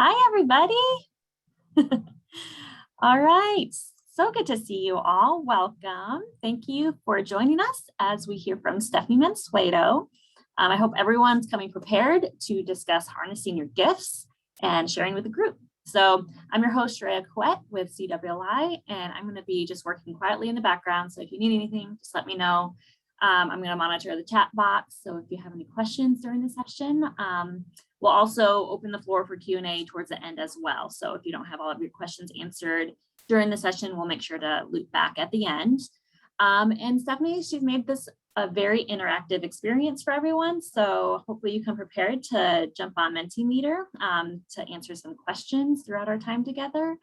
Hi, everybody. All right. So good to see you all. Welcome. Thank you for joining us as we hear from Stefanie Mansueto. I hope everyone's coming prepared to discuss harnessing your gifts and sharing with the group. So I'm your host, Rhea Quet with CWLI, and I'm going to be just working quietly in the background. So if you need anything, just let me know. I'm going to monitor the chat box. So if you have any questions during the session, we'll also open the floor for Q&A towards the end as well. So if you don't have all of your questions answered during the session, we'll make sure to loop back at the end. And Stefanie, she's made this a very interactive experience for everyone. So hopefully you come prepared to jump on Mentimeter to answer some questions throughout our time together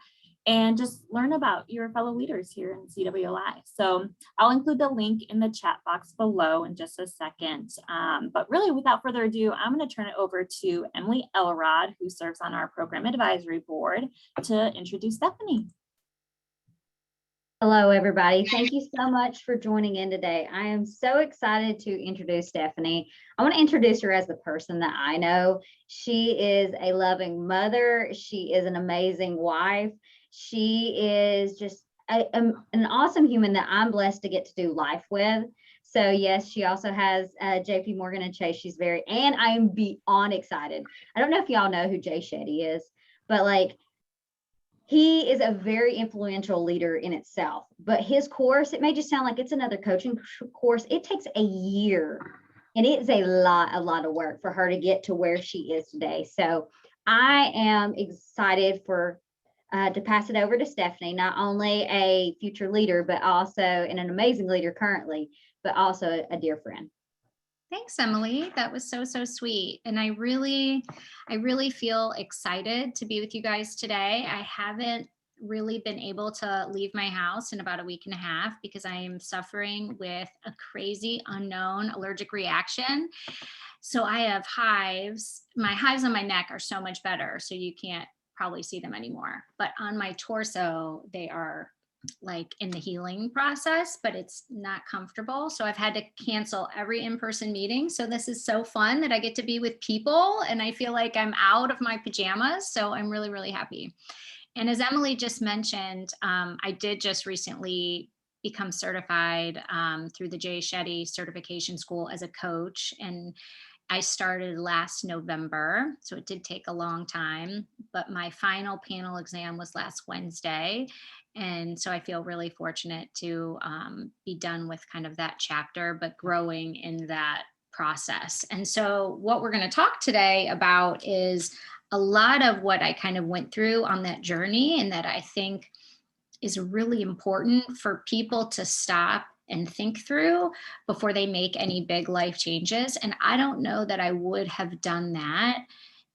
and just learn about your fellow leaders here in CWLI. So I'll include the link in the chat box below in just a second. But really, without further ado, I'm going to turn it over to Emily Elrod, who serves on our program advisory board, to introduce Stefanie. Hello, everybody. Thank you so much for joining in today. I am so excited to introduce Stefanie. I want to introduce her as the person that I know. She is a loving mother. She is an amazing wife. She is just an awesome human that I'm blessed to get to do life with. So yes, she also has JPMorgan Chase. She's and I am beyond excited. I don't know if y'all know who Jay Shetty is, but he is a very influential leader in itself, but his course, it may just sound like it's another coaching course. It takes a year and it's a lot of work for her to get to where she is today. So I am excited to pass it over to Stefanie, not only a future leader, but also an amazing leader currently, but also a dear friend. Thanks, Emily. That was so sweet. And I really feel excited to be with you guys today. I haven't really been able to leave my house in about a week and a half because I am suffering with a crazy unknown allergic reaction. So I have hives. My hives on my neck are so much better, so you can't probably see them anymore. But on my torso, they are like in the healing process, but it's not comfortable. So I've had to cancel every in-person meeting. So this is so fun that I get to be with people and I feel like I'm out of my pajamas. So I'm really happy. And as Emily just mentioned, I did just recently become certified through the Jay Shetty Certification School as a coach. And I started last November, so it did take a long time, but my final panel exam was last Wednesday. And so I feel really fortunate to be done with kind of that chapter, but growing in that process. And so what we're going to talk today about is a lot of what I kind of went through on that journey, and that I think is really important for people to stop and think through before they make any big life changes. And I don't know that I would have done that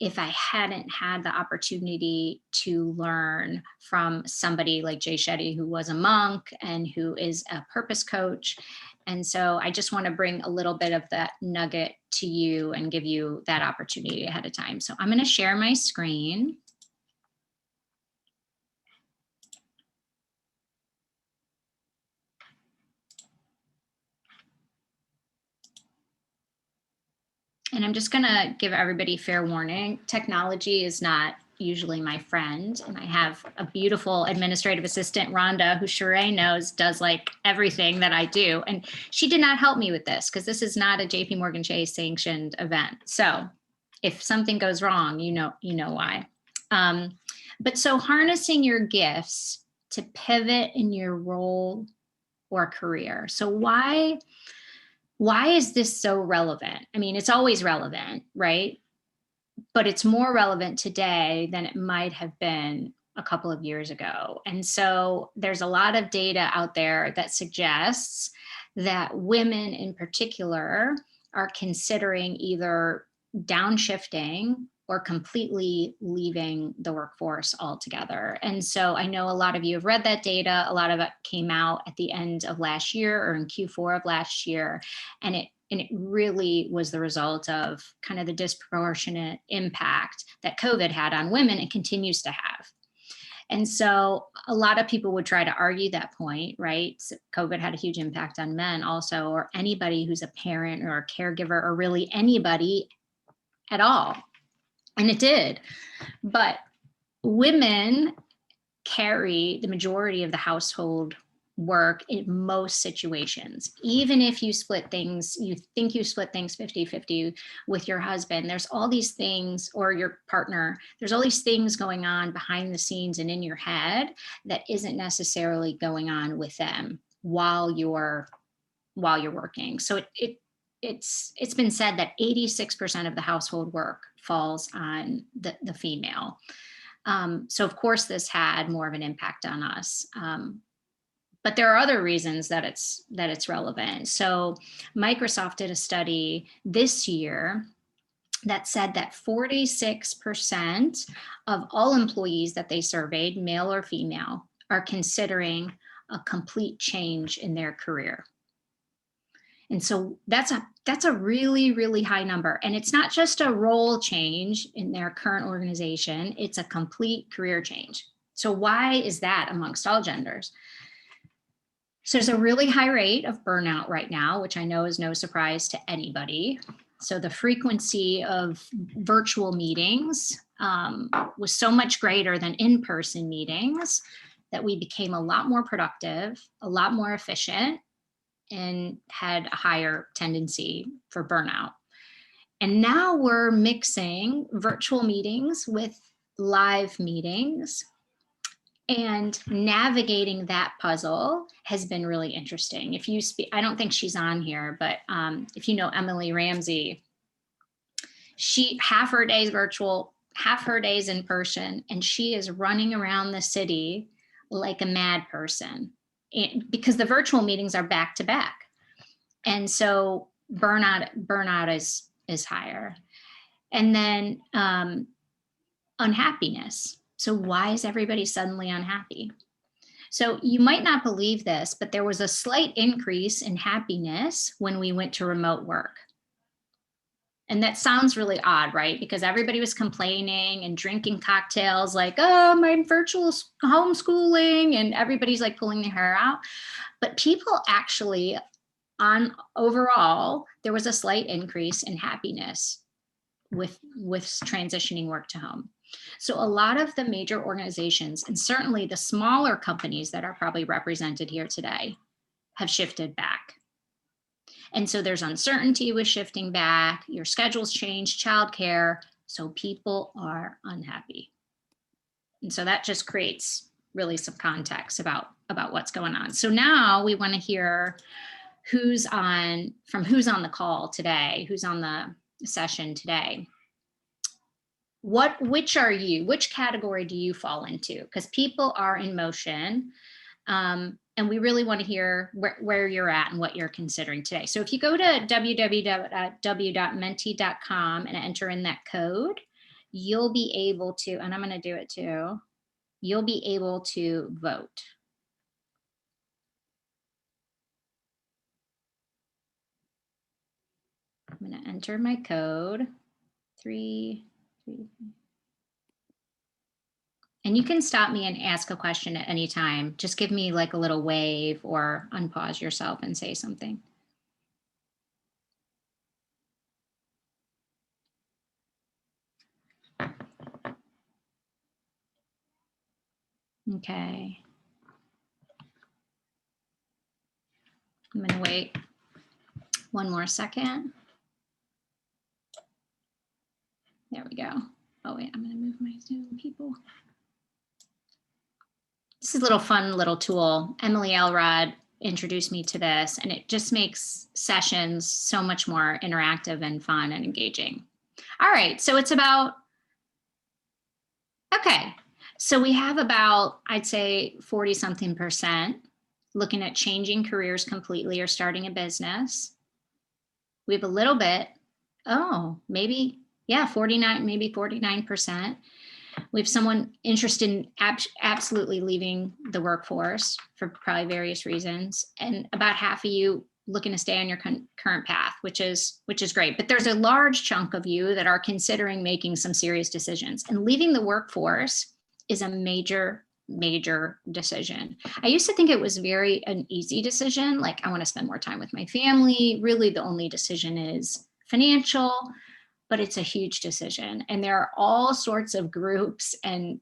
if I hadn't had the opportunity to learn from somebody like Jay Shetty, who was a monk and who is a purpose coach. And so I just want to bring a little bit of that nugget to you and give you that opportunity ahead of time. So I'm going to share my screen. And I'm just going to give everybody fair warning. Technology is not usually my friend. And I have a beautiful administrative assistant, Rhonda, who Sheree knows does like everything that I do. And she did not help me with this because this is not a JPMorgan Chase sanctioned event. So if something goes wrong, you know why. But so harnessing your gifts to pivot in your role or career. So why is this so relevant? I mean, it's always relevant, right? But it's more relevant today than it might have been a couple of years ago. And so there's a lot of data out there that suggests that women in particular are considering either downshifting or completely leaving the workforce altogether. And so I know a lot of you have read that data. A lot of it came out at the end of last year or in Q4 of last year. And it really was the result of kind of the disproportionate impact that COVID had on women and continues to have. And so a lot of people would try to argue that point, right? So COVID had a huge impact on men also, or anybody who's a parent or a caregiver, or really anybody at all. And it did. But women carry the majority of the household work in most situations. Even if you split things, you think you split things 50-50 with your husband, there's all these things, or your partner, there's all these things going on behind the scenes and in your head that isn't necessarily going on with them while you're working. So it's been said that 86% of the household work falls on the female. So of course this had more of an impact on us. But there are other reasons that it's relevant. So Microsoft did a study this year that said that 46% of all employees that they surveyed, male or female, are considering a complete change in their career. And so that's a really, really high number. And it's not just a role change in their current organization, it's a complete career change. So why is that amongst all genders? So there's a really high rate of burnout right now, which I know is no surprise to anybody. So the frequency of virtual meetings was so much greater than in-person meetings that we became a lot more productive, a lot more efficient, and had a higher tendency for burnout. And now we're mixing virtual meetings with live meetings, and navigating that puzzle has been really interesting. If you speak, I don't think she's on here, but if you know Emily Ramsey, half her days virtual, half her days in person, and she is running around the city like a mad person because the virtual meetings are back to back. And so burnout is higher. And then unhappiness. So why is everybody suddenly unhappy? So you might not believe this, but there was a slight increase in happiness when we went to remote work. And that sounds really odd, right? Because everybody was complaining and drinking cocktails like, oh, my virtual homeschooling, and everybody's like pulling their hair out. But people actually, overall, there was a slight increase in happiness with transitioning work to home. So a lot of the major organizations, and certainly the smaller companies that are probably represented here today, have shifted back. And so there's uncertainty with shifting back, your schedules change, childcare, so people are unhappy. And so that just creates really some context about what's going on. So now we want to hear who's on the call today, who's on the session today. Which category do you fall into? Because people are in motion, and we really want to hear where you're at and what you're considering today. So if you go to www.menti.com and enter in that code, you'll be able to, and I'm going to do it too, you'll be able to vote. I'm going to enter my code, 3. And you can stop me and ask a question at any time. Just give me like a little wave or unpause yourself and say something. Okay. I'm going to wait one more second. There we go. Oh wait, I'm going to move my Zoom people. This is a fun little tool. Emily Elrod introduced me to this, and it just makes sessions so much more interactive and fun and engaging. All right, so it's about, okay. So we have about, I'd say 40-something% looking at changing careers completely or starting a business. We have a little bit, maybe 49%. We have someone interested in absolutely leaving the workforce for probably various reasons. And about half of you looking to stay on your current path, which is great. But there's a large chunk of you that are considering making some serious decisions. And leaving the workforce is a major decision. I used to think it was an easy decision. Like, I want to spend more time with my family. Really, the only decision is financial, but it's a huge decision. And there are all sorts of groups and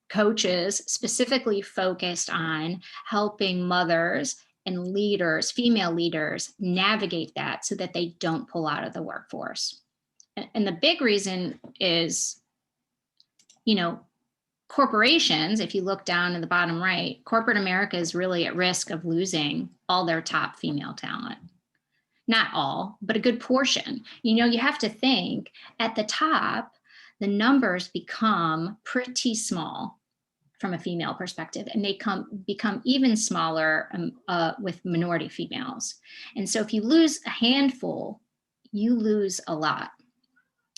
coaches specifically focused on helping mothers and leaders, female leaders, navigate that so that they don't pull out of the workforce. And the big reason is, you know, corporations, if you look down in the bottom right, corporate America is really at risk of losing all their top female talent. Not all, but a good portion. You know, you have to think at the top, the numbers become pretty small from a female perspective, and they become even smaller with minority females. And so if you lose a handful, you lose a lot.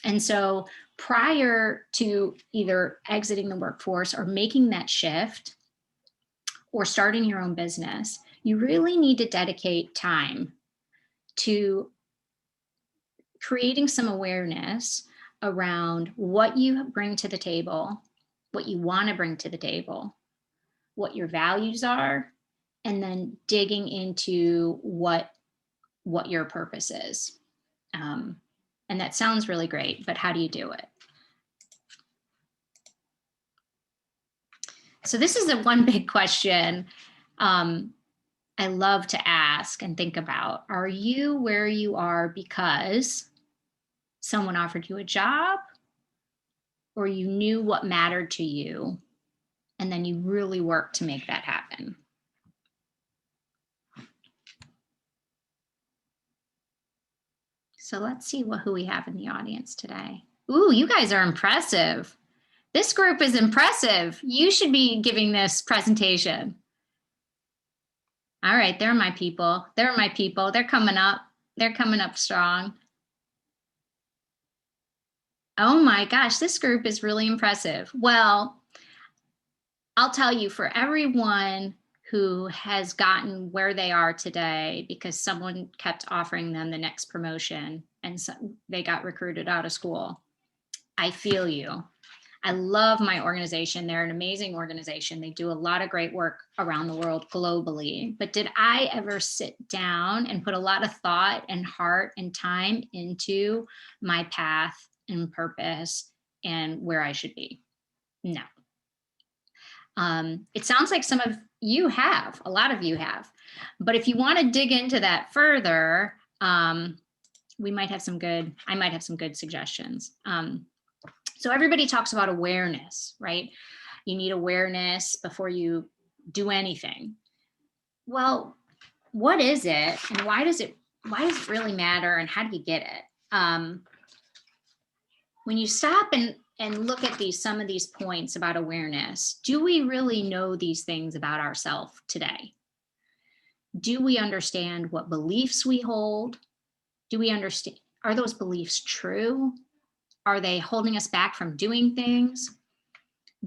And so prior to either exiting the workforce or making that shift or starting your own business, you really need to dedicate time to creating some awareness around what you bring to the table, what you want to bring to the table, what your values are, and then digging into what your purpose is. And that sounds really great, but how do you do it? So this is the one big question I love to ask and think about. Are you where you are because someone offered you a job, or you knew what mattered to you, and then you really worked to make that happen? So let's see who we have in the audience today. Ooh, you guys are impressive. This group is impressive. You should be giving this presentation. All right, they're my people. They're my people. They're coming up. They're coming up strong. Oh my gosh, this group is really impressive. Well, I'll tell you, for everyone who has gotten where they are today because someone kept offering them the next promotion and so they got recruited out of school, I feel you. I love my organization. They're an amazing organization. They do a lot of great work around the world globally. But did I ever sit down and put a lot of thought and heart and time into my path and purpose and where I should be? No. It sounds like some of you have, a lot of you have. But if you want to dig into that further, we might have some good, I might have some good suggestions. So everybody talks about awareness, right? You need awareness before you do anything. Well, what is it, and why does it really matter, and how do you get it? When you stop and look at some of these points about awareness, do we really know these things about ourselves today? Do we understand what beliefs we hold? Do we understand, are those beliefs true? Are they holding us back from doing things?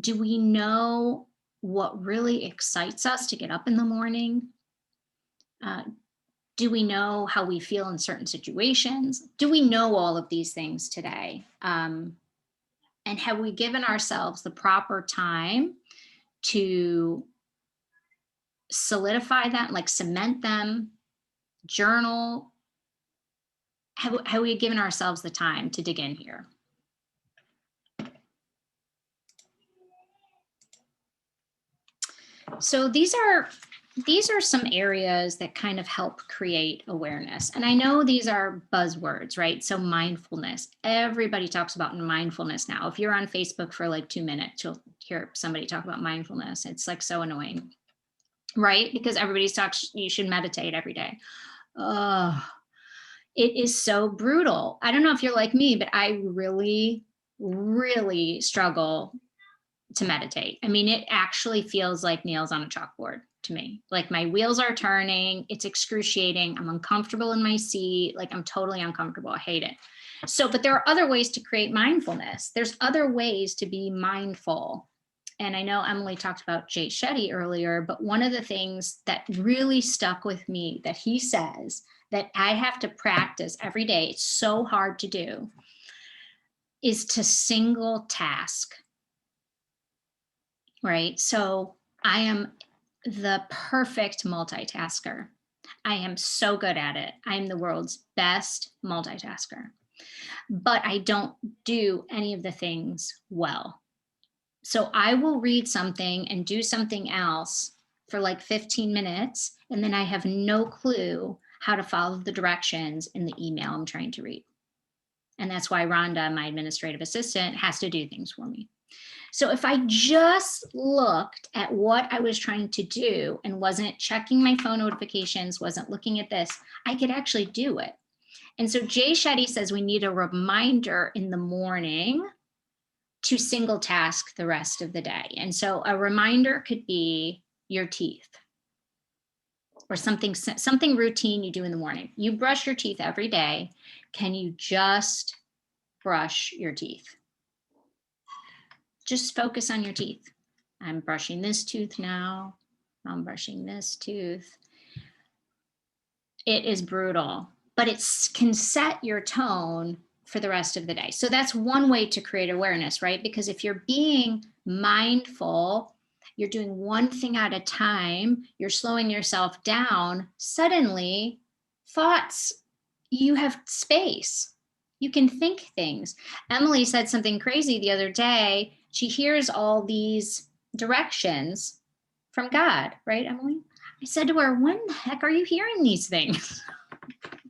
Do we know what really excites us to get up in the morning? Do we know how we feel in certain situations? Do we know all of these things today? And have we given ourselves the proper time to solidify them, like cement them, journal? Have we given ourselves the time to dig in here? So these are some areas that kind of help create awareness. And I know these are buzzwords, right? So mindfulness, everybody talks about mindfulness now. If you're on Facebook for like 2 minutes, you'll hear somebody talk about mindfulness. It's like so annoying, right? Because everybody's talks, you should meditate every day. Oh, it is so brutal. I don't know if you're like me, but I really, really struggle to meditate. I mean, it actually feels like nails on a chalkboard to me. Like my wheels are turning, it's excruciating. I'm uncomfortable in my seat. Like I'm totally uncomfortable. I hate it. So, but there are other ways to create mindfulness. There's other ways to be mindful. And I know Emily talked about Jay Shetty earlier, but one of the things that really stuck with me that he says that I have to practice every day, it's so hard to do, is to single task. Right? So I am the perfect multitasker. I am so good at it. I'm the world's best multitasker, but I don't do any of the things well. So I will read something and do something else for like 15 minutes, and then I have no clue how to follow the directions in the email I'm trying to read. And that's why Rhonda, my administrative assistant, has to do things for me. So if I just looked at what I was trying to do and wasn't checking my phone notifications, wasn't looking at this, I could actually do it. And so Jay Shetty says we need a reminder in the morning to single task the rest of the day. And so a reminder could be your teeth, or something routine you do in the morning. You brush your teeth every day. Can you just brush your teeth? Just focus on your teeth. I'm brushing this tooth now. I'm brushing this tooth. It is brutal, but it can set your tone for the rest of the day. So that's one way to create awareness, right? Because if you're being mindful, you're doing one thing at a time, you're slowing yourself down, suddenly thoughts, you have space. You can think things. Emily said something crazy the other day. She hears all these directions from God, right, Emily? I said to her, when the heck are you hearing these things?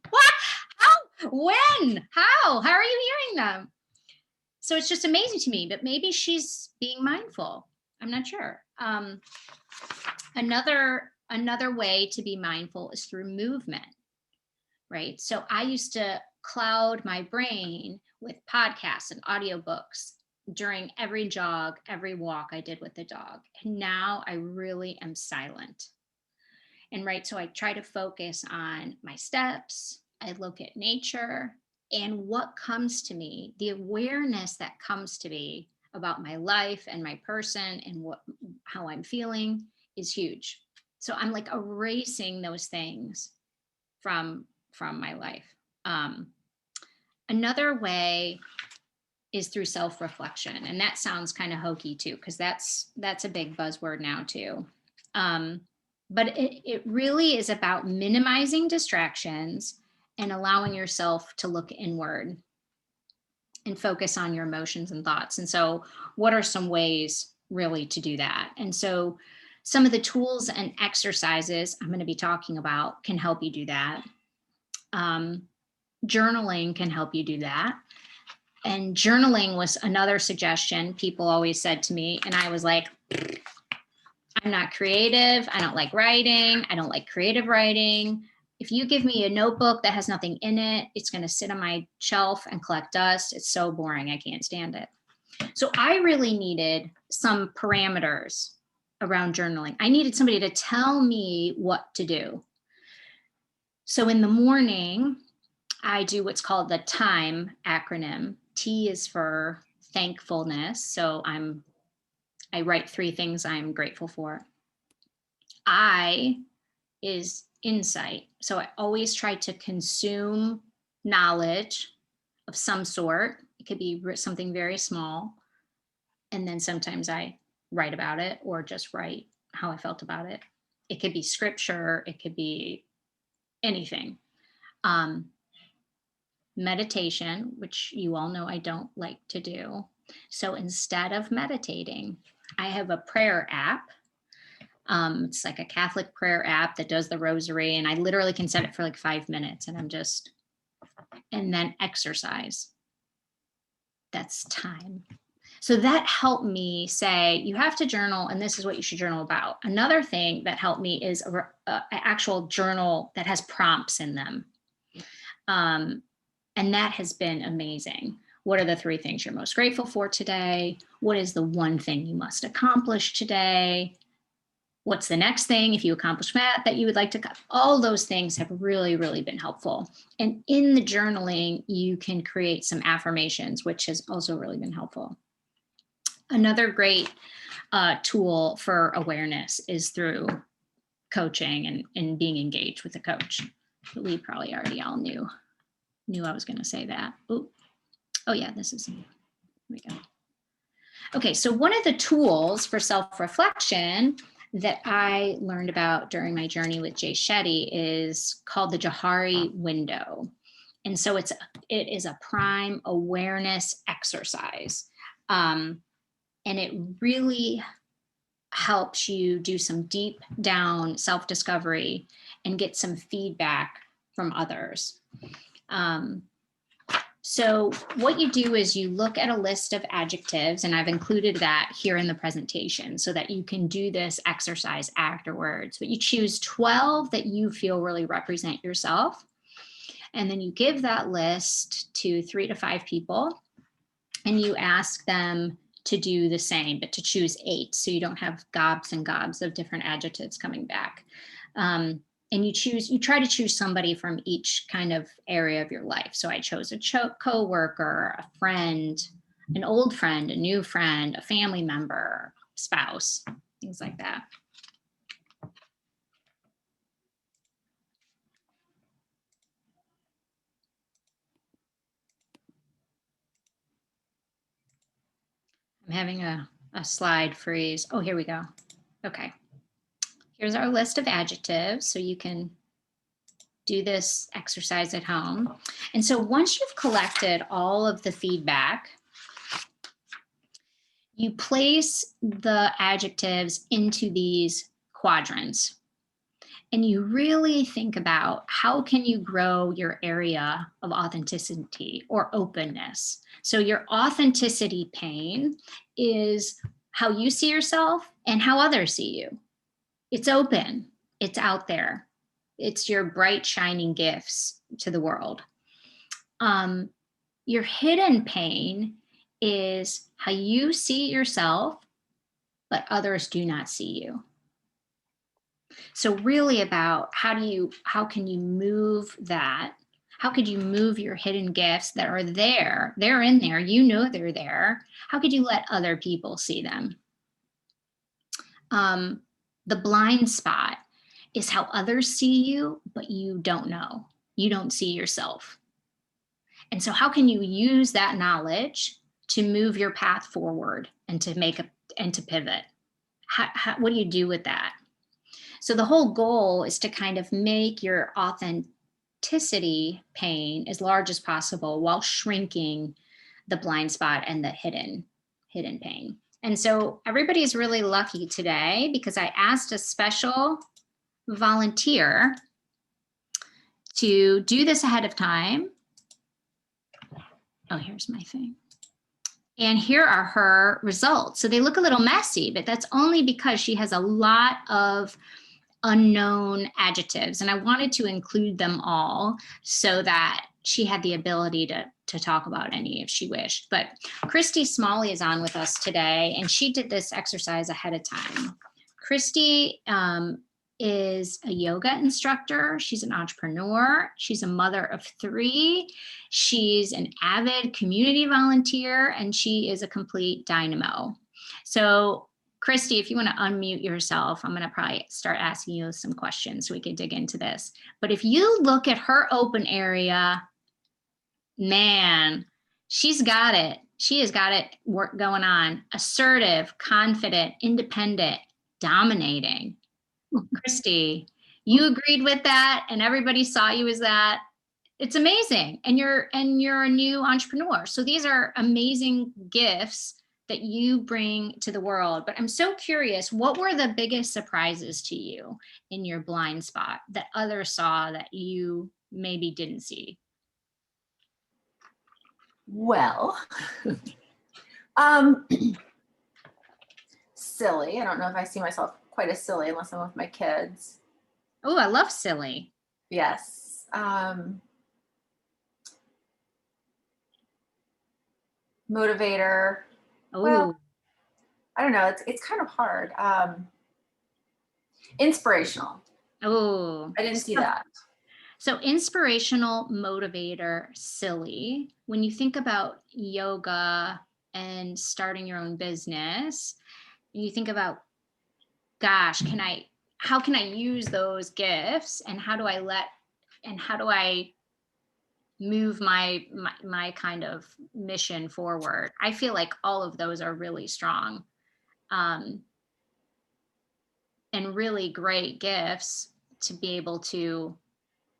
What? How? When? How? How are you hearing them? So it's just amazing to me, but maybe she's being mindful. I'm not sure. Another way to be mindful is through movement, right? So I used to cloud my brain with podcasts and audiobooks during every jog, every walk I did with the dog. And now I really am silent. And right, so I try to focus on my steps. I look at nature and what comes to me, the awareness that comes to me about my life and my person and how I'm feeling is huge. So I'm like erasing those things from my life. Another way is through self-reflection, and that sounds kind of hokey too, because that's a big buzzword now too. But it really is about minimizing distractions and allowing yourself to look inward and focus on your emotions and thoughts. And so what are some ways really to do that? And so some of the tools and exercises I'm going to be talking about can help you do that. Journaling can help you do that. And journaling was another suggestion people always said to me. And I was like, I'm not creative. I don't like writing. I don't like creative writing. If you give me a notebook that has nothing in it, it's going to sit on my shelf and collect dust. It's so boring. I can't stand it. So I really needed some parameters around journaling. I needed somebody to tell me what to do. So in the morning, I do what's called the TIME acronym. T is for thankfulness. So I write 3 things I'm grateful for. I is insight. So I always try to consume knowledge of some sort. It could be something very small. And then sometimes I write about it or just write how I felt about it. It could be scripture. It could be anything. Meditation, which you all know I don't like to do. So instead of meditating, I have a prayer app. It's like a Catholic prayer app that does the rosary, and I literally can set it for like 5 minutes, and and then exercise. That's time. So that helped me say, you have to journal, and this is what you should journal about. Another thing that helped me is an actual journal that has prompts in them. And that has been amazing. What are the 3 things you're most grateful for today? What is the one thing you must accomplish today? What's the next thing, if you accomplish that you would like to, all those things have really, really been helpful. And in the journaling, you can create some affirmations, which has also really been helpful. Another great tool for awareness is through coaching and being engaged with a coach. We probably already all knew I was going to say that. Oh yeah, here we go. Okay, so one of the tools for self-reflection that I learned about during my journey with Jay Shetty is called the Johari window. And so it is a prime awareness exercise. And it really helps you do some deep down self-discovery and get some feedback from others. So what you do is you look at a list of adjectives, and I've included that here in the presentation so that you can do this exercise afterwards. But you choose 12 that you feel really represent yourself. And then you give that list to 3 to 5 people, and you ask them to do the same, but to choose 8. So you don't have gobs and gobs of different adjectives coming back. And you try to choose somebody from each kind of area of your life. So I chose a co-worker, a friend, an old friend, a new friend, a family member, spouse, things like that. I'm having a slide freeze. Oh, here we go. Okay. Here's our list of adjectives. So you can do this exercise at home. And so once you've collected all of the feedback, you place the adjectives into these quadrants. And you really think about how can you grow your area of authenticity or openness. So your authenticity pane is how you see yourself and how others see you. It's open, it's out there. It's your bright, shining gifts to the world. Your hidden pane is how you see yourself, but others do not see you. So really about how can you move that? How could you move your hidden gifts that are there? They're in there, you know they're there. How could you let other people see them? The blind spot is how others see you, but you don't know. You don't see yourself. And so how can you use that knowledge to move your path forward and to pivot? What do you do with that? So the whole goal is to kind of make your authenticity pane as large as possible while shrinking the blind spot and the hidden pane. And so everybody's really lucky today because I asked a special volunteer to do this ahead of time. Oh, here's my thing. And here are her results. So they look a little messy, but that's only because she has a lot of unknown adjectives. And I wanted to include them all so that she had the ability to talk about any if she wished. But Christy Smalley is on with us today, and she did this exercise ahead of time. Christy is a yoga instructor. She's an entrepreneur. She's a mother of 3. She's an avid community volunteer, and she is a complete dynamo. So Christy, if you want to unmute yourself, I'm going to probably start asking you some questions so we can dig into this. But if you look at her open area, man, she's got it. She has got it work going on. Assertive, confident, independent, dominating. Christy, you agreed with that and everybody saw you as that. It's amazing. And you're a new entrepreneur. So these are amazing gifts that you bring to the world. But I'm so curious, what were the biggest surprises to you in your blind spot that others saw that you maybe didn't see? Well, silly. I don't know if I see myself quite as silly unless I'm with my kids. Oh, I love silly. Yes. Motivator. Oh, Well, I don't know. It's kind of hard. Inspirational. oh, I didn't see that. So inspirational, motivator, silly. When you think about yoga and starting your own business, you think about, gosh, how can I use those gifts, and how do I move my kind of mission forward? I feel like all of those are really strong, and really great gifts to be able to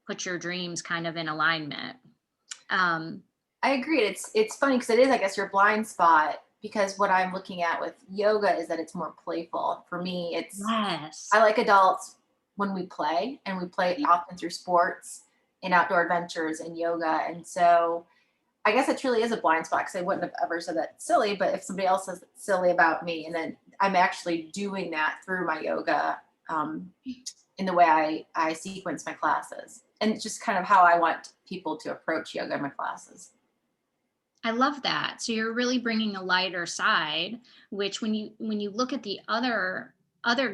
put your dreams kind of in alignment. I agree. It's funny because it is, I guess, your blind spot. because what I'm looking at with yoga is that it's more playful. For me, Yes. I like adults when we play, and we play often through sports and outdoor adventures and yoga. And so I guess it truly is a blind spot, because I wouldn't have ever said that silly, but if somebody else says it's silly about me, and then I'm actually doing that through my yoga, in the way I sequence my classes, and just kind of how I want people to approach yoga in my classes. I love that. So you're really bringing a lighter side, which when you look at the other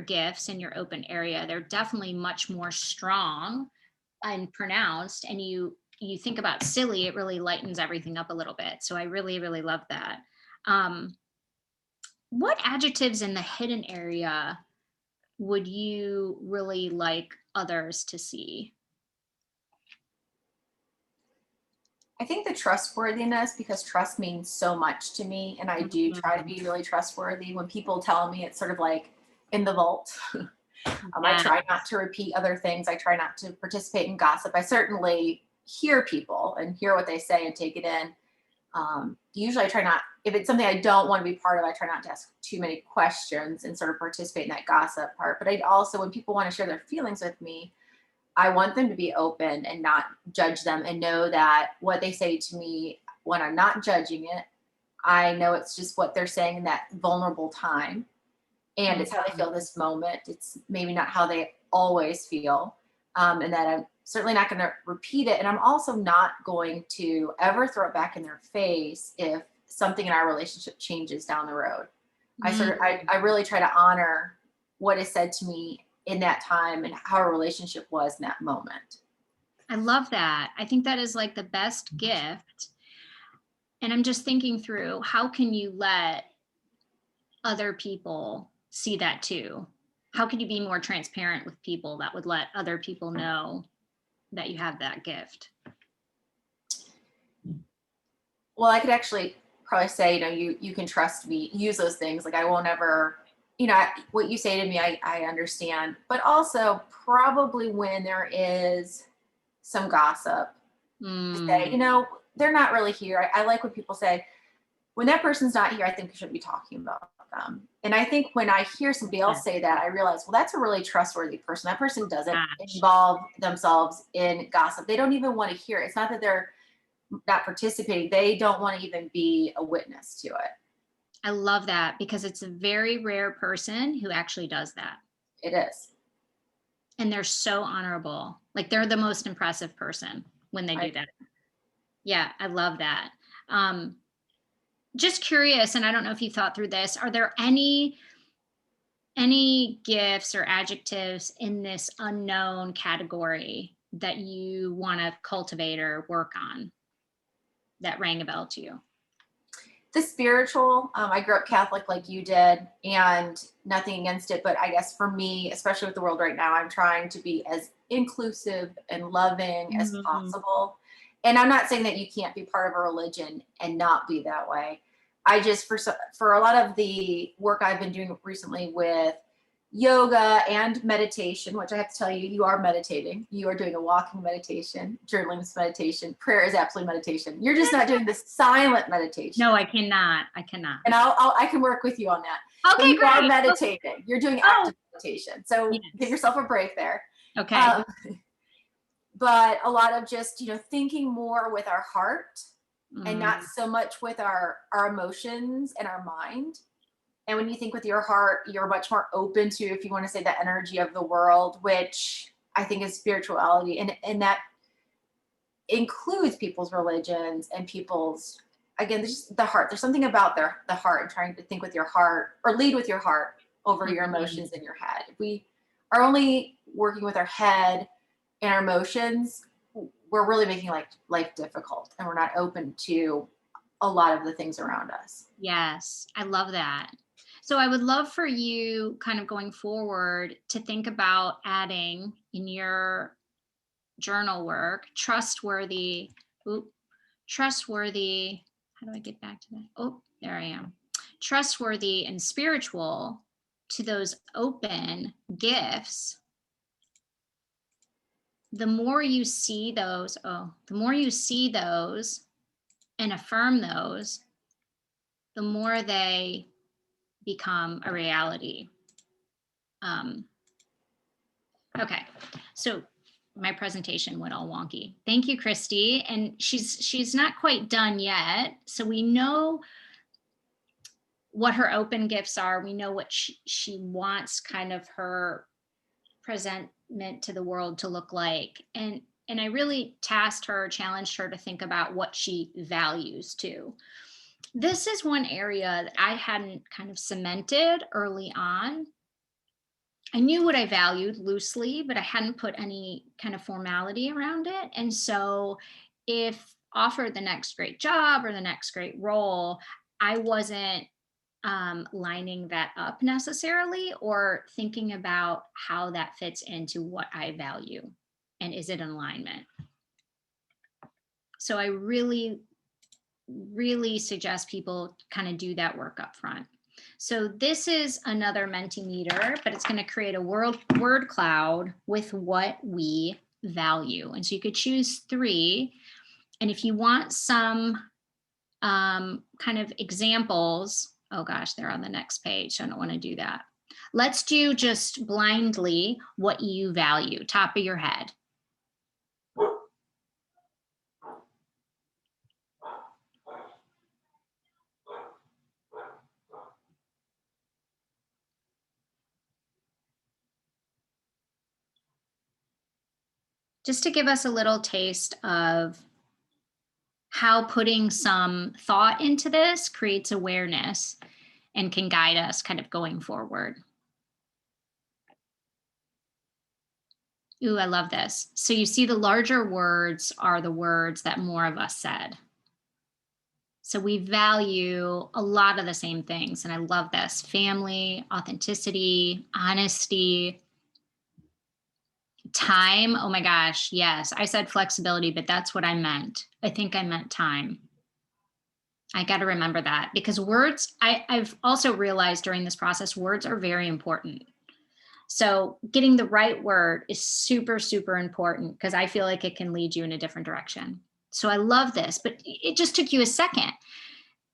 gifts in your open area, they're definitely much more strong and pronounced. And you think about silly, it really lightens everything up a little bit. So I really, really love that. What adjectives in the hidden area would you really like others to see? I think the trustworthiness, because trust means so much to me, and I do try to be really trustworthy. When people tell me, it's sort of like in the vault. I try not to repeat other things. I try not to participate in gossip. I certainly hear people and hear what they say and take it in. Usually I try not, if it's something I don't want to be part of, I try not to ask too many questions and sort of participate in that gossip part. But I also, when people want to share their feelings with me, I want them to be open and not judge them, and know that what they say to me, when I'm not judging it, I know it's just what they're saying in that vulnerable time. And it's how they feel this moment. It's maybe not how they always feel. And that I'm certainly not going to repeat it. And I'm also not going to ever throw it back in their face if something in our relationship changes down the road. I really try to honor what is said to me in that time and how our relationship was in that moment. I love that. I think that is like the best gift. And I'm just thinking through, how can you let other people see that too? How can you be more transparent with people that would let other people know that you have that gift? Well, I could actually probably say, you can trust me, use those things. Like, I won't ever, what you say to me, I understand, but also probably when there is some gossip, say, they're not really here. I like when people say, when that person's not here, I think we shouldn't be talking about them. And I think when I hear somebody else say that, I realize, well, that's a really trustworthy person. That person doesn't involve themselves in gossip. They don't even want to hear it. It's not that they're not participating. They don't want to even be a witness to it. I love that, because it's a very rare person who actually does that. It is. And they're so honorable. Like, they're the most impressive person when they do that. Yeah, I love that. Just curious, and I don't know if you thought through this, are there any gifts or adjectives in this unknown category that you want to cultivate or work on that rang a bell to you? The spiritual, I grew up Catholic like you did, and nothing against it. But I guess for me, especially with the world right now, I'm trying to be as inclusive and loving as possible. And I'm not saying that you can't be part of a religion and not be that way. I just, for a lot of the work I've been doing recently with yoga and meditation, which I have to tell you, you are meditating. You are doing a walking meditation, journaling is meditation. Prayer is absolutely meditation. You're just not doing the silent meditation. No, I cannot. And I can work with you on that. Okay, you are meditating. You're doing active meditation. So give yourself a break there. Okay. But a lot of just, thinking more with our heart and not so much with our emotions and our mind. And when you think with your heart, you're much more open to, if you want to say, the energy of the world, which I think is spirituality. And that includes people's religions and people's, again, just the heart. There's something about the heart, and trying to think with your heart or lead with your heart over your emotions in your head. If we are only working with our head and our emotions, we're really making life difficult, and we're not open to a lot of the things around us. Yes, I love that. So I would love for you, kind of going forward, to think about adding in your journal work, trustworthy, how do I get back to that? Oh, there I am. Trustworthy and spiritual to those open gifts. The more you see those and affirm those, the more they become a reality. Okay, so my presentation went all wonky. Thank you, Christy. And she's not quite done yet. So we know what her open gifts are. We know what she wants kind of her presentment to the world to look like. And I really challenged her to think about what she values too. This is one area that I hadn't kind of cemented early on. I knew what I valued loosely, but I hadn't put any kind of formality around it. And so if offered the next great job or the next great role, I wasn't lining that up necessarily or thinking about how that fits into what I value and is it in alignment. So I really, really suggest people kind of do that work up front. So this is another Mentimeter, but it's going to create a word cloud with what we value. And so you could choose 3. And if you want some kind of examples, oh gosh, they're on the next page. So I don't want to do that. Let's do just blindly what you value, top of your head. Just to give us a little taste of how putting some thought into this creates awareness and can guide us kind of going forward. Ooh, I love this. So you see the larger words are the words that more of us said. So we value a lot of the same things. And I love this: family, authenticity, honesty, time. Oh my gosh. Yes. I said flexibility, but that's what I meant. I think I meant time. I got to remember that because words, I've also realized during this process, words are very important. So getting the right word is super, super important because I feel like it can lead you in a different direction. So I love this, but it just took you a second.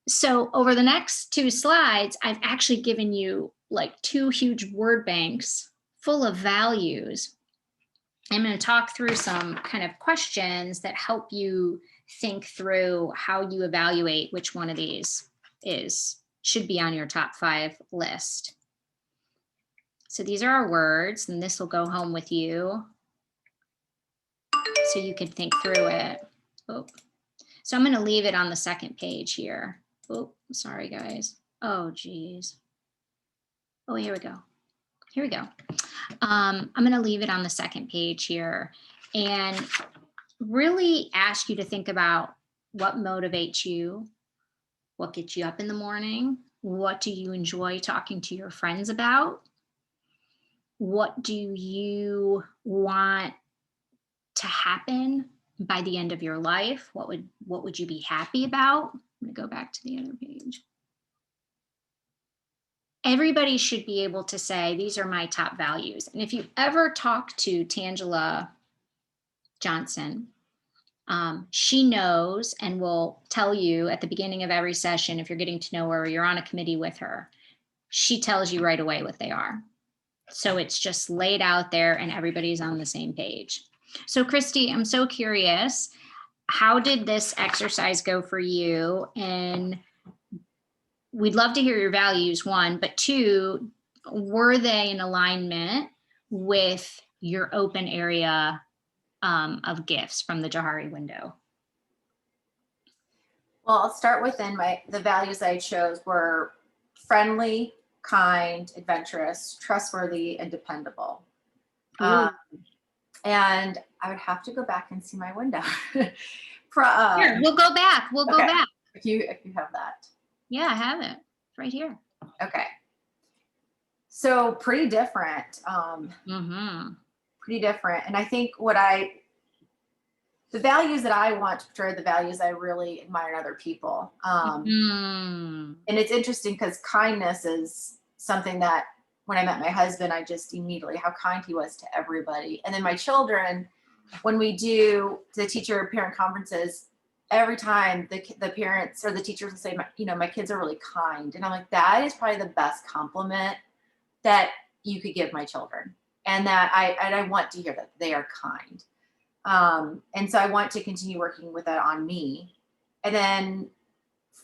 So over the next 2 slides, I've actually given you like 2 huge word banks full of values. I'm going to talk through some kind of questions that help you think through how you evaluate which one of these should be on your top 5 list. So these are our words, and this will go home with you so you can think through it. Oh. So I'm going to leave it on the second page here. Oh, sorry, guys. Oh, geez. Oh, here we go. Here we go. I'm going to leave it on the second page here and really ask you to think about what motivates you, what gets you up in the morning, what do you enjoy talking to your friends about, what do you want to happen by the end of your life, what would you be happy about? I'm going to go back to the other page. Everybody should be able to say, these are my top values. And if you ever talk to Tangela Johnson, she knows and will tell you at the beginning of every session, if you're getting to know her or you're on a committee with her, she tells you right away what they are. So it's just laid out there and everybody's on the same page. So Christy, I'm so curious, how did this exercise go for you? And we'd love to hear your values, 1, but 2, were they in alignment with your open area of gifts from the Johari window? Well, I'll start within the values I chose were friendly, kind, adventurous, trustworthy, and dependable. And I would have to go back and see my window. Here, we'll go back. We'll go back. If you have that. Yeah, I have it. It's right here. Okay. So pretty different. Pretty different. And I think the values that I want to portray are the values I really admire in other people. And it's interesting because kindness is something that when I met my husband, I just immediately, how kind he was to everybody. And then my children, when we do the teacher parent conferences, every time the parents or the teachers will say, my kids are really kind. And I'm like, that is probably the best compliment that you could give my children. And that I want to hear that they are kind. And so I want to continue working with that on me. And then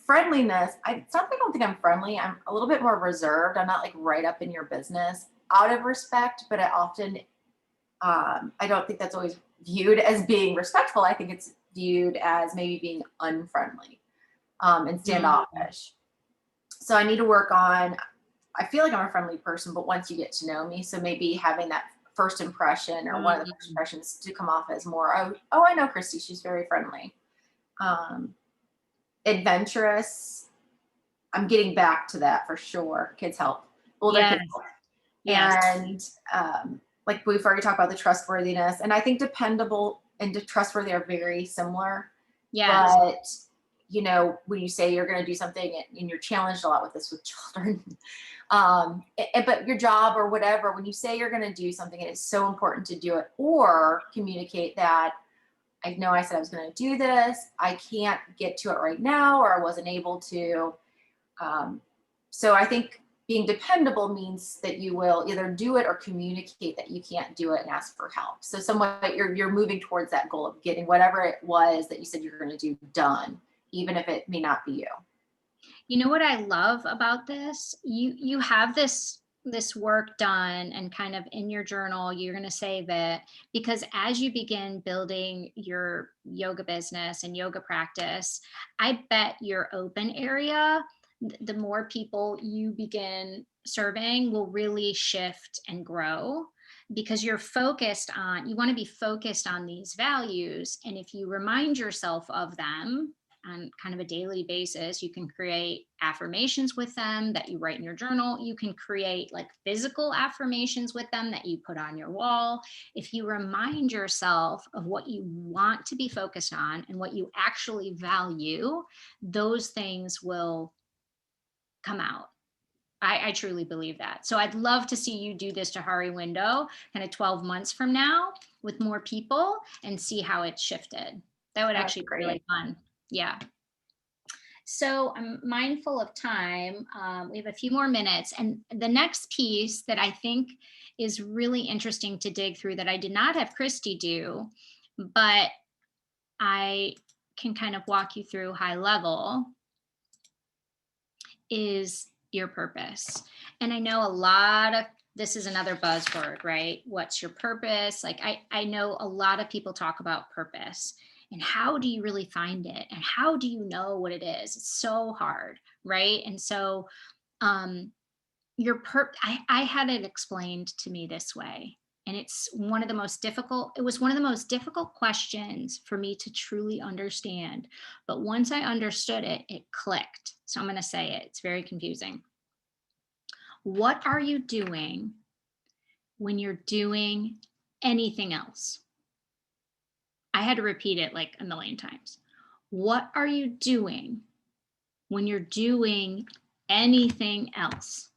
friendliness, it's not that I don't think I'm friendly. I'm a little bit more reserved. I'm not like right up in your business out of respect, but I often, I don't think that's always viewed as being respectful. I think it's viewed as maybe being unfriendly and standoffish. So I need to work on, I feel like I'm a friendly person, but once you get to know me, so maybe having that first impression or one of the first impressions to come off as more, I know Christy, she's very friendly. Adventurous. I'm getting back to that for sure. Kids help. Older kids help. And like we've already talked about the trustworthiness, and I think dependable and trustworthy are very similar. Yes. But when you say you're going to do something, and you're challenged a lot with this with children, but your job or whatever, when you say you're going to do something, it is so important to do it or communicate that I know I said I was going to do this. I can't get to it right now, or I wasn't able to. So I think being dependable means that you will either do it or communicate that you can't do it and ask for help. So somewhat you're moving towards that goal of getting whatever it was that you said you're going to do done, even if it may not be you. You know what I love about this? You have this work done and kind of in your journal, you're going to save it, because as you begin building your yoga business and yoga practice, I bet your open area, the more people you begin serving will really shift and grow, because you're focused on, you want to be focused on these values. And if you remind yourself of them on kind of a daily basis, you can create affirmations with them that you write in your journal. You can create like physical affirmations with them that you put on your wall. If you remind yourself of what you want to be focused on and what you actually value, those things will come out. I truly believe that. So I'd love to see you do this Jahari window kind of 12 months from now with more people and see how it's shifted. That would actually be really fun. Yeah. So I'm mindful of time. We have a few more minutes. And the next piece that I think is really interesting to dig through that I did not have Christy do, but I can kind of walk you through high level, is your purpose. And I know a lot of, this is another buzzword, right? What's your purpose? Like I know a lot of people talk about purpose, and how do you really find it? And how do you know what it is? It's so hard, right? And so I had it explained to me this way. And it's one of the most difficult, it was one of the most difficult questions for me to truly understand. But once I understood it, it clicked. So I'm going to say it. It's very confusing. What are you doing when you're doing anything else? I had to repeat it like a million times. What are you doing when you're doing anything else?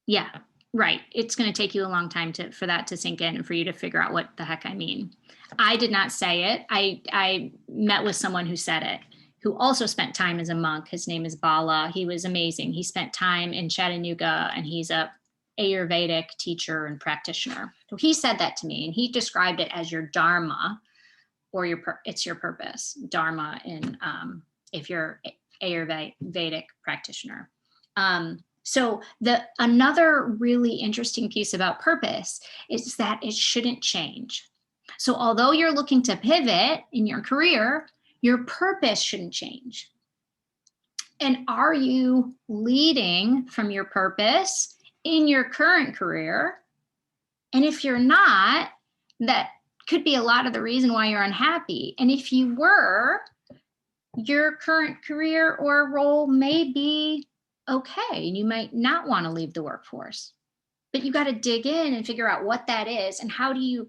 Yeah, right. It's going to take you a long time for that to sink in and for you to figure out what the heck I mean. I did not say it. I met with someone who said it, who also spent time as a monk. His name is Bala. He was amazing. He spent time in Chattanooga, and he's a Ayurvedic teacher and practitioner. So he said that to me, and he described it as your dharma, or it's your purpose. Dharma in if you're Ayurvedic practitioner. So another really interesting piece about purpose is that it shouldn't change. So although you're looking to pivot in your career, your purpose shouldn't change. And are you leading from your purpose in your current career? And if you're not, that could be a lot of the reason why you're unhappy. And if you were, your current career or role may be okay, and you might not want to leave the workforce. But you got to dig in and figure out what that is, and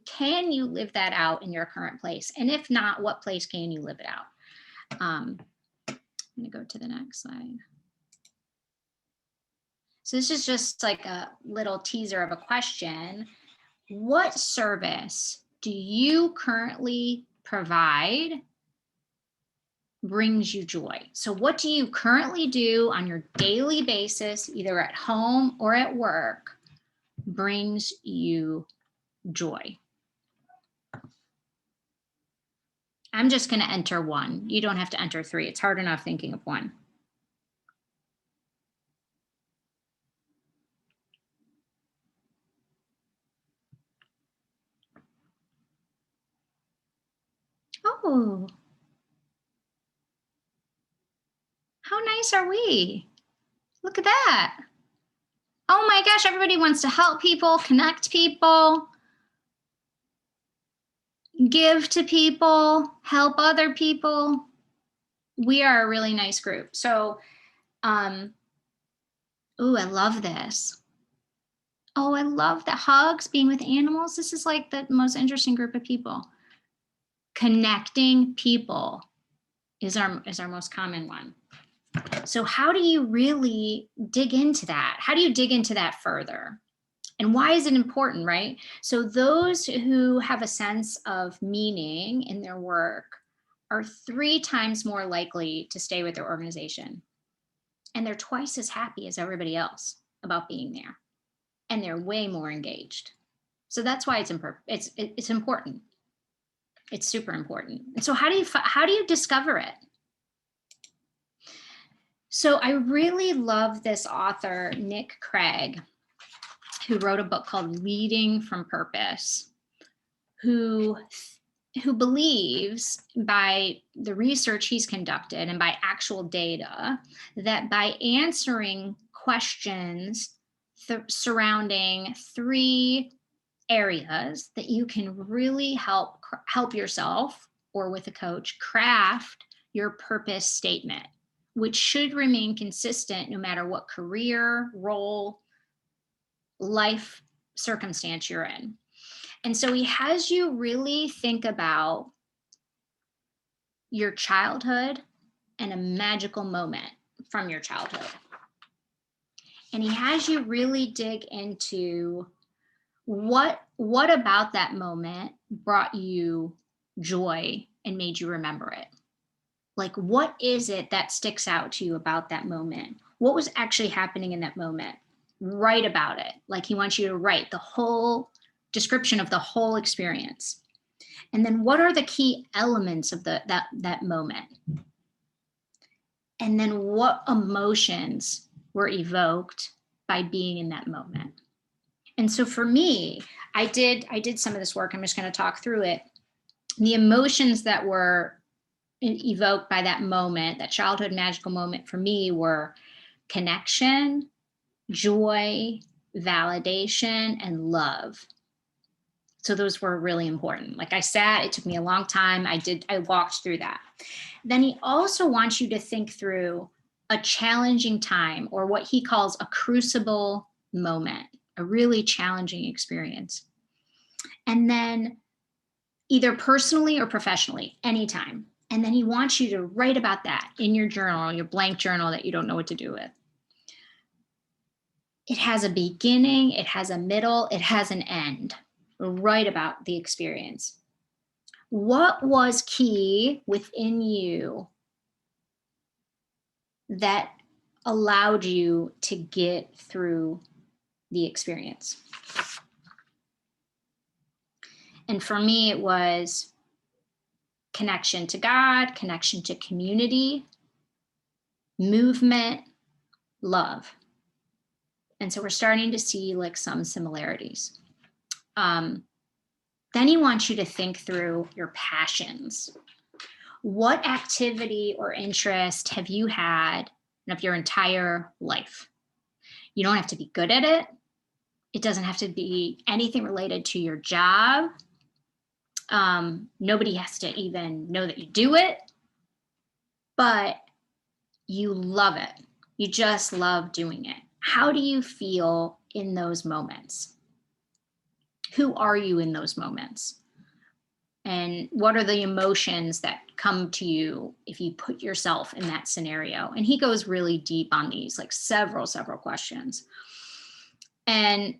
can you live that out in your current place? And if not, what place can you live it out? I'm going to go to the next slide. So this is just like a little teaser of a question. What service do you currently provide brings you joy. So what do you currently do on your daily basis, either at home or at work, brings you joy? I'm just going to enter one. You don't have to enter three. It's hard enough thinking of one. Oh, how nice are we? Look at that. Oh my gosh, everybody wants to help people, connect people, give to people, help other people. We are a really nice group. So, ooh, I love this. Oh, I love the hugs, being with animals. This is like the most interesting group of people. Connecting people is our most common one. So how do you really dig into that? How do you dig into that further? And why is it important, right? So those who have a sense of meaning in their work are 3 times more likely to stay with their organization. And they're twice as happy as everybody else about being there. And they're way more engaged. So that's why it's important. It's super important. And so how do you discover it? So I really love this author, Nick Craig, who wrote a book called Leading from Purpose, who believes, by the research he's conducted and by actual data, that by answering questions surrounding 3 areas, that you can really help yourself, or with a coach, craft your purpose statement, which should remain consistent no matter what career, role, life circumstance you're in. And so he has you really think about your childhood and a magical moment from your childhood. And he has you really dig into what about that moment brought you joy and made you remember it. Like, what is it that sticks out to you about that moment? What was actually happening in that moment? Write about it. Like, he wants you to write the whole description of the whole experience. And then what are the key elements of that moment? And then what emotions were evoked by being in that moment? And so for me, I did some of this work. I'm just going to talk through it. The emotions that were evoked by that moment, that childhood magical moment, for me were connection, joy, validation, and love. So those were really important. Like, I sat, it took me a long time. I walked through that. Then he also wants you to think through a challenging time, or what he calls a crucible moment, a really challenging experience. And then either personally or professionally, anytime. And then he wants you to write about that in your journal, your blank journal that you don't know what to do with. It has a beginning, it has a middle, it has an end. Write about the experience. What was key within you that allowed you to get through the experience? And for me, it was connection to God, connection to community, movement, love. And so we're starting to see like some similarities. Then he wants you to think through your passions. What activity or interest have you had of your entire life? You don't have to be good at it. It doesn't have to be anything related to your job. Nobody has to even know that you do it, but you love it. You just love doing it. How do you feel in those moments? Who are you in those moments? And what are the emotions that come to you if you put yourself in that scenario? And he goes really deep on these, like several questions. And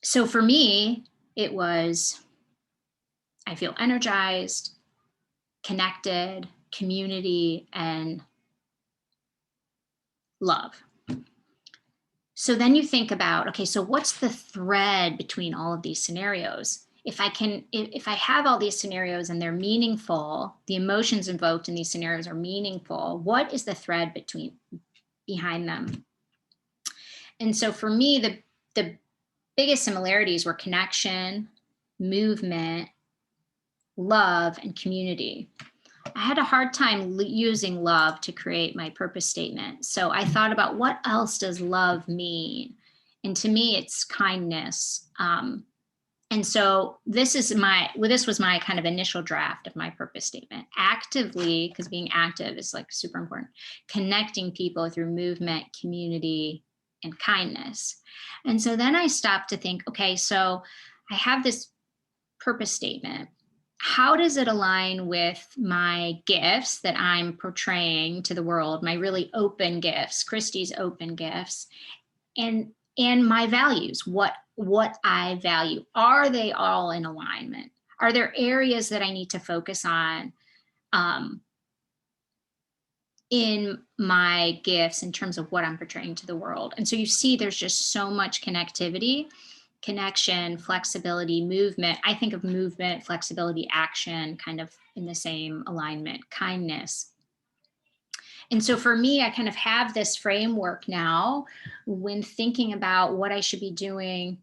so for me, it was I feel energized, connected, community, and love. So then you think about, okay, so what's the thread between all of these scenarios? If I have all these scenarios and they're meaningful, the emotions invoked in these scenarios are meaningful, what is the thread behind them? And so for me, the biggest similarities were connection, movement, love, and community. I had a hard time using love to create my purpose statement. So I thought about, what else does love mean? And to me, it's kindness. And so this was my kind of initial draft of my purpose statement. Actively, because being active is like super important, connecting people through movement, community, and kindness. And so then I stopped to think, okay, so I have this purpose statement. How does it align with my gifts that I'm portraying to the world, my really open gifts, Christy's open gifts, and my values, what I value? Are they all in alignment? Are there areas that I need to focus on in my gifts in terms of what I'm portraying to the world? And so you see there's just so much connectivity, connection, flexibility, movement. I think of movement, flexibility, action kind of in the same alignment, kindness. And so for me, I kind of have this framework now when thinking about what I should be doing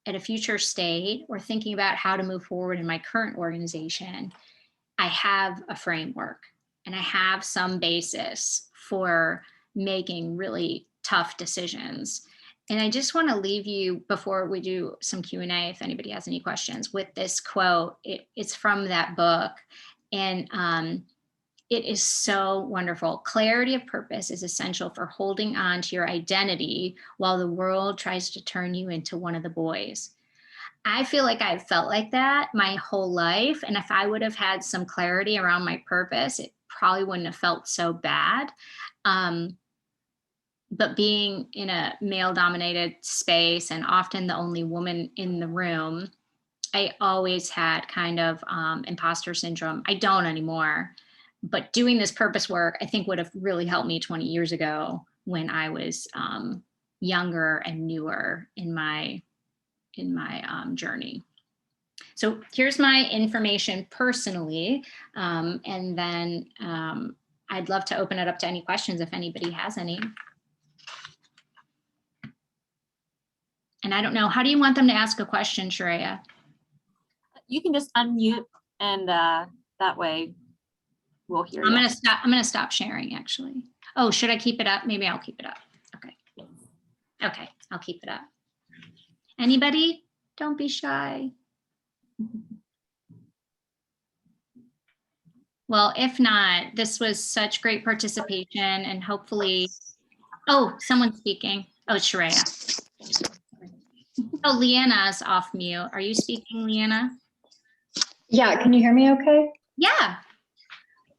at a future state or thinking about how to move forward in my current organization. I have a framework and I have some basis for making really tough decisions. And I just want to leave you, before we do some Q&A, if anybody has any questions, with this quote. It's from that book. And it is so wonderful. Clarity of purpose is essential for holding on to your identity while the world tries to turn you into one of the boys. I feel like I've felt like that my whole life. And if I would have had some clarity around my purpose, it probably wouldn't have felt so bad. But being in a male-dominated space and often the only woman in the room, I always had kind of imposter syndrome. I don't anymore. But doing this purpose work, I think, would have really helped me 20 years ago when I was younger and newer in my journey. So here's my information personally, and then I'd love to open it up to any questions if anybody has any. And I don't know, how do you want them to ask a question, Shreya? You can just unmute, and that way we'll hear you. I'm gonna stop sharing, actually. Oh, should I keep it up? Maybe I'll keep it up. Okay. Okay, I'll keep it up. Anybody? Don't be shy. Well, if not, this was such great participation, and hopefully, oh, someone's speaking. Oh, it's Shreya. Oh, Leanna's off mute. Are you speaking, Leanna? Yeah, can you hear me okay? Yeah.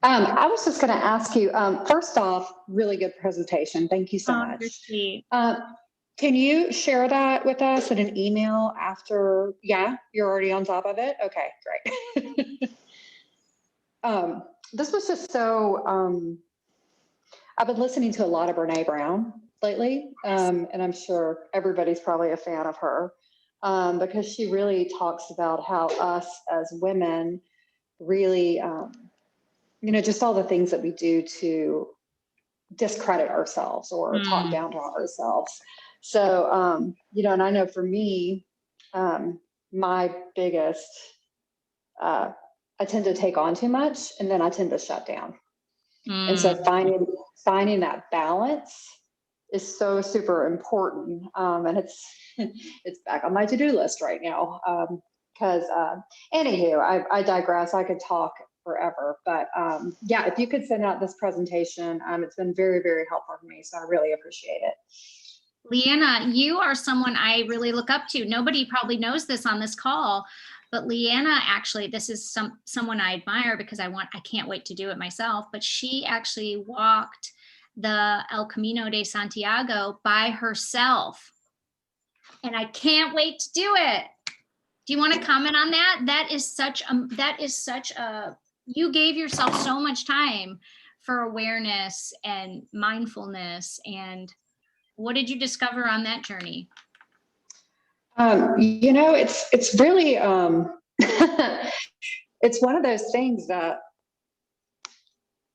I was just going to ask you, first off, really good presentation. Thank you so much. You're sweet. Can you share that with us in an email after? Yeah, you're already on top of it? Okay, great. This was just so, I've been listening to a lot of Brene Brown lately, and I'm sure everybody's probably a fan of her, because she really talks about how us as women really, you know, just all the things that we do to discredit ourselves or talk down to ourselves. So, you know, and I know for me, my biggest, I tend to take on too much and then I tend to shut down. And so finding that balance is so super important. And it's back on my to-do list right now. Because anywho, I digress. I could talk forever, but yeah, if you could send out this presentation, it's been very, very helpful for me. So I really appreciate it. Leanna, you are someone I really look up to. Nobody probably knows this on this call, but Leanna, actually, this is someone I admire because I can't wait to do it myself, but she actually walked the El Camino de Santiago by herself. And I can't wait to do it. Do you want to comment on that? That is such a, you gave yourself so much time for awareness and mindfulness. And what did you discover on that journey? It's really, it's one of those things that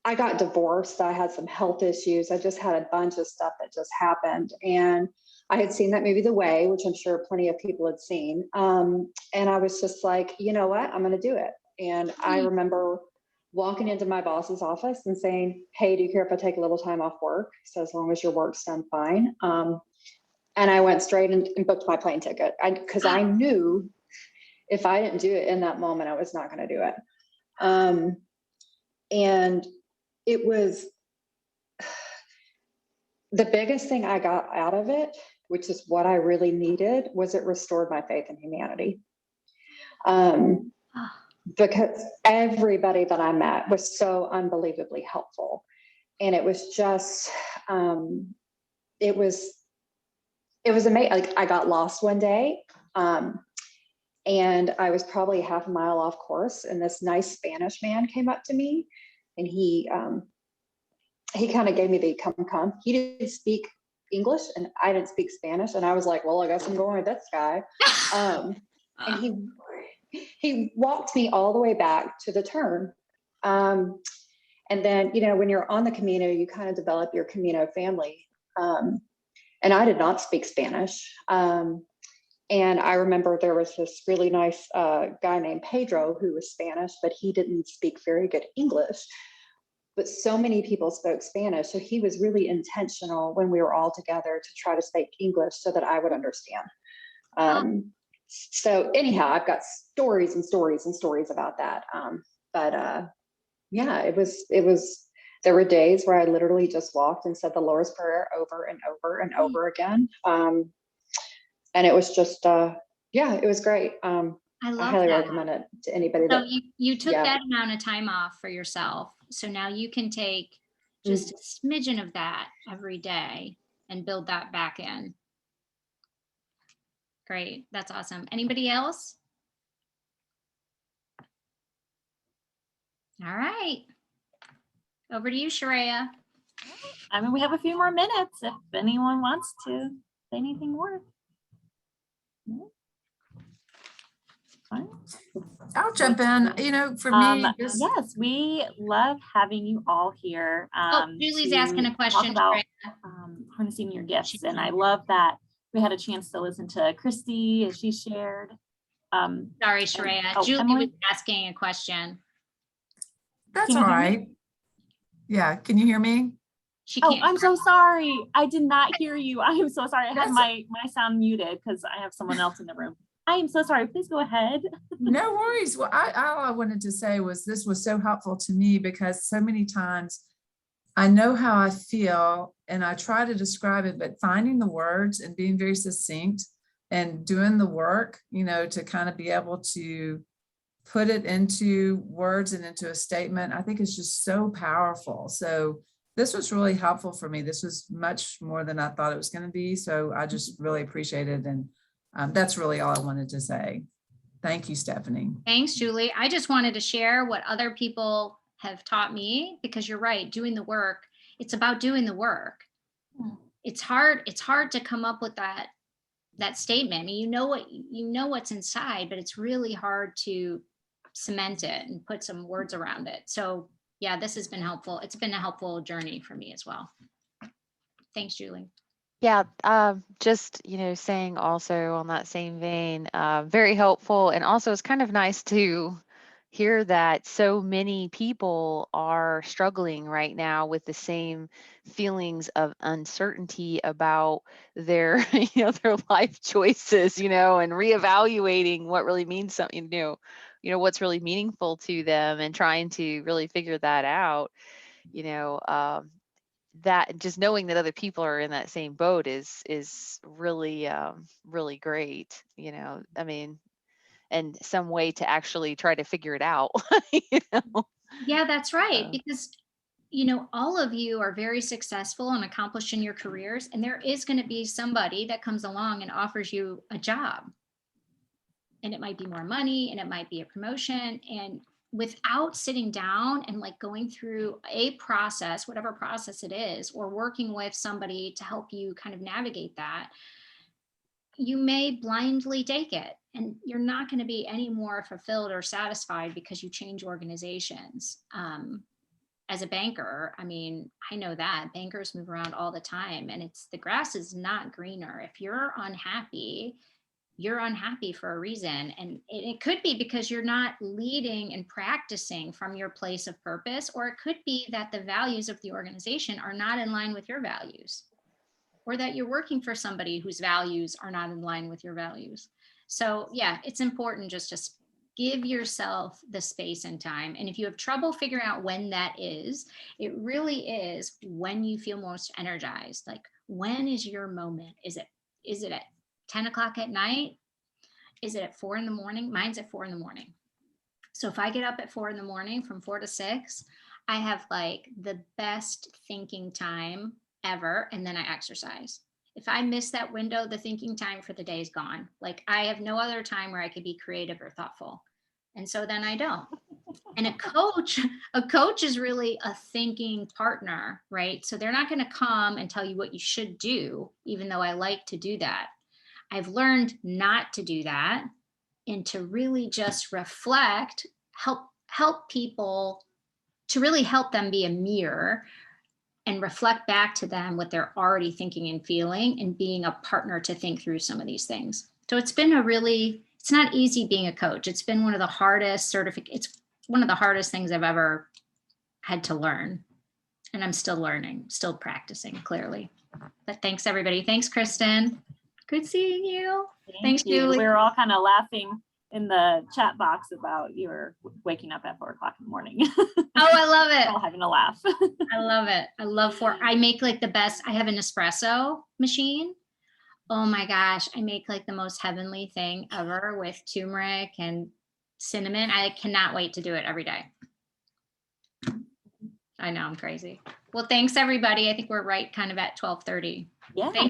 I got divorced. I had some health issues. I just had a bunch of stuff that just happened. And I had seen that movie, The Way, which I'm sure plenty of people had seen. And I was just like, you know what, I'm going to do it. And I remember walking into my boss's office and saying, hey, do you care if I take a little time off work? So as long as your work's done, fine. And I went straight and booked my plane ticket because I knew if I didn't do it in that moment, I was not going to do it. And it was the biggest thing I got out of it, which is what I really needed, was it restored my faith in humanity. Because everybody that I met was so unbelievably helpful. And it was just, it was amazing. Like, I got lost one day, and I was probably half a mile off course, and this nice Spanish man came up to me, and he kind of gave me the come. He didn't speak English, and I didn't speak Spanish, and I was like, well, I guess I'm going with this guy. And he walked me all the way back to the turn. And then, when you're on the Camino, you kind of develop your Camino family. And I did not speak Spanish. And I remember there was this really nice guy named Pedro who was Spanish, but he didn't speak very good English. But so many people spoke Spanish. So he was really intentional when we were all together to try to speak English so that I would understand. So anyhow, I've got stories and stories and stories about that. Yeah, it was, there were days where I literally just walked and said the Lord's Prayer over and over and over again. And it was just, it was great. I highly recommend it to anybody. So you took that amount of time off for yourself. So now you can take just a smidgen of that every day and build that back in. Great. That's awesome. Anybody else? All right. Over to you, Sharaya. I mean, we have a few more minutes if anyone wants to say anything more. Fine. I'll jump in. For me, yes, we love having you all here. Julie's asking a question about harnessing your gifts, and I love that we had a chance to listen to Christy as she shared. Sorry, Sharaya. Julie was asking a question. That's all right. Yeah, can you hear me? She can't. I'm so sorry. I did not hear you. I am so sorry. I had my sound muted because I have someone else in the room. I am so sorry. Please go ahead. No worries. Well, all I wanted to say was this was so helpful to me because so many times I know how I feel and I try to describe it, but finding the words and being very succinct and doing the work, to kind of be able to put it into words and into a statement, I think is just so powerful. So this was really helpful for me. This was much more than I thought it was going to be. So I just really appreciate it. And that's really all I wanted to say. Thank you, Stefanie. Thanks, Julie. I just wanted to share what other people have taught me, because you're right, doing the work. It's about doing the work. It's hard to come up with that statement. I mean, you know what's inside, but it's really hard to cement it and put some words around it. So yeah, this has been helpful. It's been a helpful journey for me as well. Thanks, Julie. Yeah, just, saying also on that same vein, very helpful. And also it's kind of nice to hear that so many people are struggling right now with the same feelings of uncertainty about their, their life choices, and reevaluating what really means something new, what's really meaningful to them and trying to really figure that out, that just knowing that other people are in that same boat is really, really great, I mean, and some way to actually try to figure it out. Yeah, that's right. Because, all of you are very successful and accomplished in your careers, and there is going to be somebody that comes along and offers you a job. and it might be more money, and it might be a promotion. And without sitting down and like going through a process, whatever process it is, or working with somebody to help you kind of navigate that, you may blindly take it, and you're not going to be any more fulfilled or satisfied because you change organizations. As a banker, I mean, I know that bankers move around all the time, and the grass is not greener. If you're unhappy for a reason. And it could be because you're not leading and practicing from your place of purpose, or it could be that the values of the organization are not in line with your values, or that you're working for somebody whose values are not in line with your values. So yeah, it's important just to give yourself the space and time. And if you have trouble figuring out when that is, it really is when you feel most energized. Like, when is your moment? Is it at 10 o'clock at night? Is it at 4 in the morning? Mine's at 4 in the morning. So if I get up at 4 in the morning from 4 to 6, I have like the best thinking time ever. And then I exercise. If I miss that window, the thinking time for the day is gone. Like, I have no other time where I could be creative or thoughtful. And so then I don't. And a coach is really a thinking partner, right? So they're not going to come and tell you what you should do, even though I like to do that. I've learned not to do that, and to really just reflect, help people, to really help them be a mirror and reflect back to them what they're already thinking and feeling, and being a partner to think through some of these things. So it's not easy being a coach. It's been one of the hardest it's one of the hardest things I've ever had to learn. And I'm still learning, still practicing, clearly. But thanks, everybody. Thanks, Kristen. Good seeing you. Thanks, you. Julie. We were all kind of laughing in the chat box about your waking up at 4 o'clock in the morning. Oh, I love it. We're all having a laugh. I love it. I make like the best. I have an espresso machine. Oh my gosh. I make like the most heavenly thing ever with turmeric and cinnamon. I cannot wait to do it every day. I know, I'm crazy. Well, thanks everybody. I think we're right kind of at 12:30. Yeah. Thank